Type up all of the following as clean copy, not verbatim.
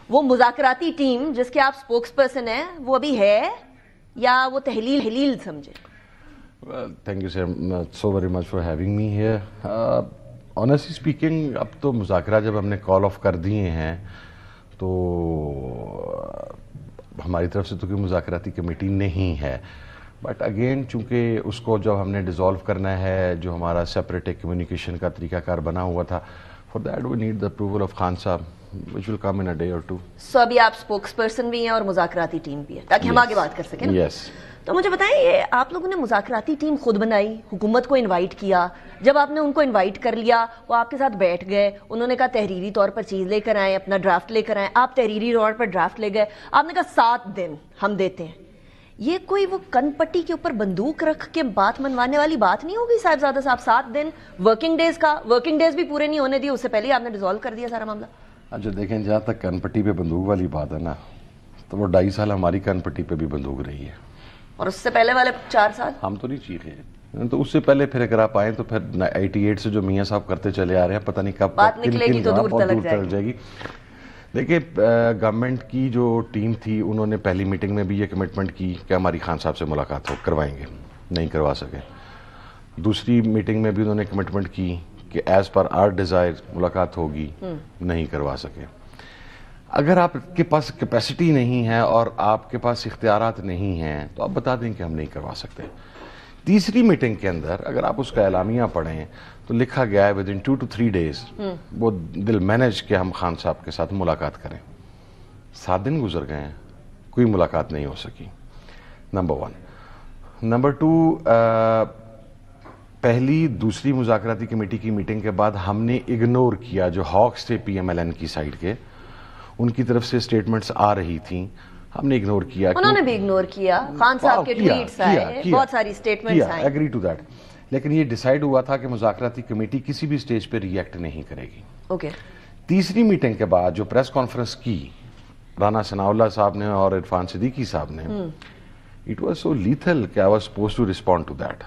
وہ مذاکراتی ٹیم جس کے آپ سپوکس پرسن ہیں وہ ابھی ہے یا وہ تحلیل سمجھے؟ Thank you so very much for having me here. Honestly speaking اب تو مذاکرات جب ہم نے کال آف کر دیے ہیں تو ہماری طرف سے تو کوئی مذاکراتی کمیٹی نہیں ہے. بٹ اگین چونکہ اس کو جب ہم نے ڈیزالو کرنا ہے, جو ہمارا سیپریٹ ایک کمیونیکیشن کا طریقہ کار بنا ہوا تھا, for that we need the approval of Khan Sahab which will come in a day or two. سو ابھی آپ سپوکس پرسن بھی ہیں اور مذاکراتی ٹیم بھی ہے تاکہ ہم آگے بات کر سکیں. Yes. تو مجھے بتائیں, یہ آپ لوگوں نے مذاکراتی ٹیم خود بنائی, حکومت کو انوائٹ کیا, جب آپ نے ان کو انوائٹ کر لیا وہ آپ کے ساتھ بیٹھ گئے, انہوں نے کہا تحریری طور پر چیز لے کر آئیں, اپنا ڈرافٹ لے کر آئیں, آپ تحریری طور پر ڈرافٹ لے گئے, آپ نے کہا 7 دن ہم دیتے ہیں. یہ کوئی وہ کن پٹی کے اوپر بندوق رکھ کے بات منوانے والی بات نہیں ہوگی صاحبزادہ صاحب؟ 7 دن ورکنگ ڈیز کا, ورکنگ ڈیز بھی پورے نہیں ہونے دیے, اس سے پہلے آپ نے ڈیزالو کر دیا سارا معاملہ. اچھا دیکھیں, جہاں تک کن پٹی پہ بندوق والی بات ہے نا, تو وہ 2.5 سال ہماری کن پٹی پہ بھی بندوق رہی ہے, اور اس سے پہلے والے 4 سال ہم تو نہیں چیخے. تو اس سے پہلے پھر اگر آپ آئیں تو پھر 88 سے جو میاں صاحب کرتے چلے آ رہے ہیں, پتہ نہیں کب بات نکلے گی تو دور تلک جائے گی. دیکھیں گورنمنٹ کی جو ٹیم تھی انہوں نے پہلی میٹنگ میں بھی یہ کمٹمنٹ کی کہ ہماری خان صاحب سے ملاقات کروائیں گے, نہیں کروا سکے. دوسری میٹنگ میں بھی انہوں نے کمٹمنٹ کی کہ ایز پر آر ڈیزائر ملاقات ہوگی, نہیں کروا سکے. اگر آپ کے پاس کیپیسٹی نہیں ہے اور آپ کے پاس اختیارات نہیں ہیں تو آپ بتا دیں کہ ہم نہیں کروا سکتے. تیسری میٹنگ کے اندر اگر آپ اس کا اعلامیہ پڑھیں تو لکھا گیا ہے within 2 to 3 days وہ دل مینج کہ ہم خان صاحب کے ساتھ ملاقات کریں. 7 دن گزر گئے ہیں, کوئی ملاقات نہیں ہو سکی. نمبر 1. نمبر 2, پہلی دوسری مذاکراتی کمیٹی کی میٹنگ کے بعد ہم نے اگنور کیا جو ہاکس تھے پی ایم ایل این کی سائڈ کے, ان کی طرف سے سٹیٹمنٹس آ رہی تھیں, ہم نے اگنور کیا. انہوں نے بھی اگنور کیا, خان صاحب کے ٹویٹس آئے, بہت ساری سٹیٹمنٹس آئیں. Agree to that. لیکن یہ ڈیسائیڈ ہوا تھا کہ مذاکراتی کمیٹی کسی بھی سٹیج پہ ریئیکٹ نہیں کرے گی. اوکے. تیسری میٹنگ کے بعد جو پریس کانفرنس کی رانا ثناء اللہ صاحب نے اور عرفان صدیقی صاحب نے, اٹ واز سو لیتھل کہ I was supposed to respond to that.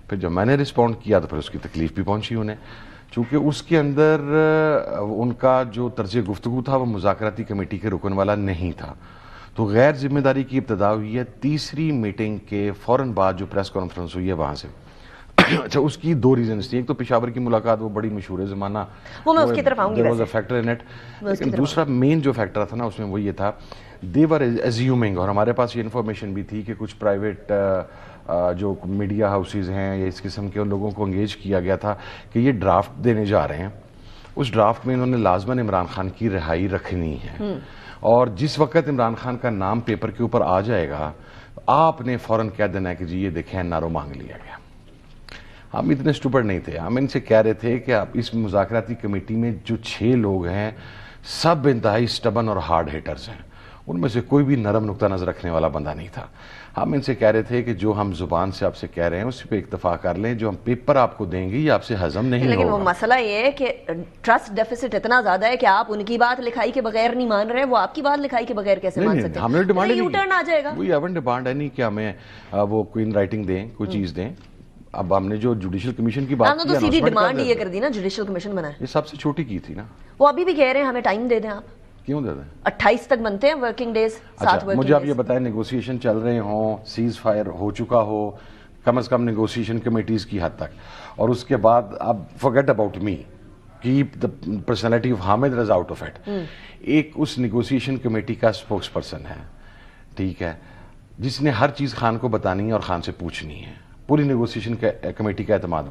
پھر جب میں نے رسپونڈ کیا تو پھر اس کی تکلیف بھی پہنچی انہیں, چونکہ اس کے اندر ان کا جو طرز گفتگو تھا وہ مذاکراتی کمیٹی کے رکن والا نہیں تھا. تو غیر ذمہ داری کی ابتدا ہوئی ہے تیسری میٹنگ کے فوراً بعد جو پریس کانفرنس ہوئی ہے وہاں سے. اچھا, اس کی 2 ریزنز تھیں. ایک تو پشاور کی ملاقات وہ بڑی مشہور ہے زمانہ, وہ میں اس کی طرف آؤں گی ویسے. Factor in it. لیکن دوسرا مین جو فیکٹر تھا نا اس میں وہ یہ تھا, دے ور ایزیومنگ, اور ہمارے پاس یہ انفارمیشن بھی تھی کہ کچھ پرائیویٹ جو میڈیا ہاؤسز ہیں یا اس قسم کے لوگوں کو انگیج کیا گیا تھا کہ یہ ڈرافٹ دینے جا رہے ہیں. اس ڈرافٹ میں انہوں نے لازماً عمران خان کی رہائی رکھنی ہے, اور جس وقت عمران خان کا نام پیپر کے اوپر آ جائے گا آپ نے فوراً کہہ دینا ہے کہ جی یہ دیکھیں این آر او مانگ لیا گیا. ہم اتنے اسٹوپڈ نہیں تھے, ہم ان سے کہہ رہے تھے کہ آپ اس مذاکراتی کمیٹی میں جو 6 لوگ ہیں سب انتہائی سٹبن اور ہارڈ ہیٹرز ہیں, ان میں سے کوئی بھی نرم نقطہ نظر رکھنے والا بندہ نہیں تھا. ہم ان سے کہہ رہے تھے کہ جو ہم زبان سے آپ سے کہہ رہے ہیں اس پہ اکتفا کر لیں, جو ہم پیپر آپ کو دیں گے یہ آپ سے ہضم نہیں ہوگا. لیکن وہ مسئلہ یہ ہے کہ ٹرسٹ ڈیفیسٹ اتنا زیادہ ہے کہ آپ ان کی بات لکھائی کے بغیر نہیں مان رہے, وہ آپ کی بات لکھائی کے بغیر کیسے مان سکتے ہیں؟ ہم نے ڈیمانڈ یو ٹرن آ جائے گا. وی ہیونٹ ڈیمانڈ اینی کہ ہمیں وہ کوئی ان رائٹنگ دیں, کوئی چیز دیں. اب ہم نے جو جوڈیشل کمیشن کی بات کی, تو سیدھی ڈیمانڈ یہ کر دی نا جوڈیشل کمیشن بنائے. یہ سب سے چھوٹی کی تھی نا. وہ ابھی بھی کہہ رہے ہیں ہمیں ٹائم دے دیں. آپ کیوں دے دیں؟ 28 تک بنتے ہیں ورکنگ ڈیز. مجھے آپ یہ بتائیں, نیگوسیشن چل رہے ہوں, سیز فائر ہو چکا ہو کم از کم نیگوسیشن کمیٹیز کی حد تک, اور اس کے بعد اب forget about me, keep the personality of Hamid Raza out of it. ایک اس نیگوسیشن کمیٹی کا سپوکس پرسن ہے, ٹھیک ہے, جس نے ہر چیز خان کو بتانی ہے اور خان سے پوچھنی ہے, پوری نیگوسیشن کمیٹی کا اعتماد.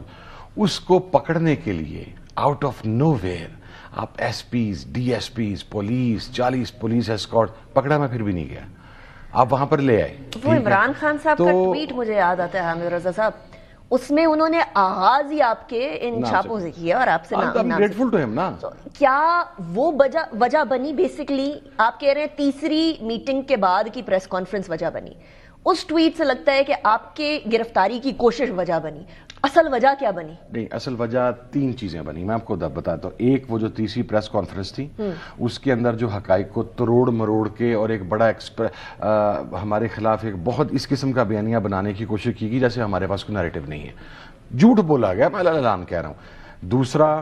اس کو پکڑنے کے لیے آؤٹ آف نو ویئر آپ SPs, DSPs, police, 40 police escort پکڑا, میں پھر بھی نہیں گیا, آپ وہاں پر لے آئے. وہ عمران خان صاحب کا ٹویٹ مجھے یاد آتا ہے حامد رضا صاحب, اس میں انہوں نے آغاز ہی آپ کے ان چھاپوں سے کیا اور آپ سے گریٹفل ٹو ہم نا. کیا وہ وجہ بنی بیسکلی؟ آپ کہہ رہے ہیں تیسری میٹنگ کے بعد کی پریس کانفرنس وجہ بنی, اس ٹویٹ سے لگتا ہے کہ آپ کے گرفتاری کی کوشش وجہ بنی. اصل وجہ کیا بنی؟ نہیں, اصل وجہ 3 چیزیں بنی, میں آپ کو بتاتا ہوں. ایک وہ جو تیسری پریس کانفرنس تھی اس کے اندر جو حقائق کو تروڑ مروڑ کے اور ایک بڑا ہمارے خلاف ایک بہت اس قسم کا بیانیہ بنانے کی کوشش کی گئی جیسے ہمارے پاس کوئی نیریٹو نہیں ہے. جھوٹ بولا گیا, میں اعلان کہہ رہا ہوں. دوسرا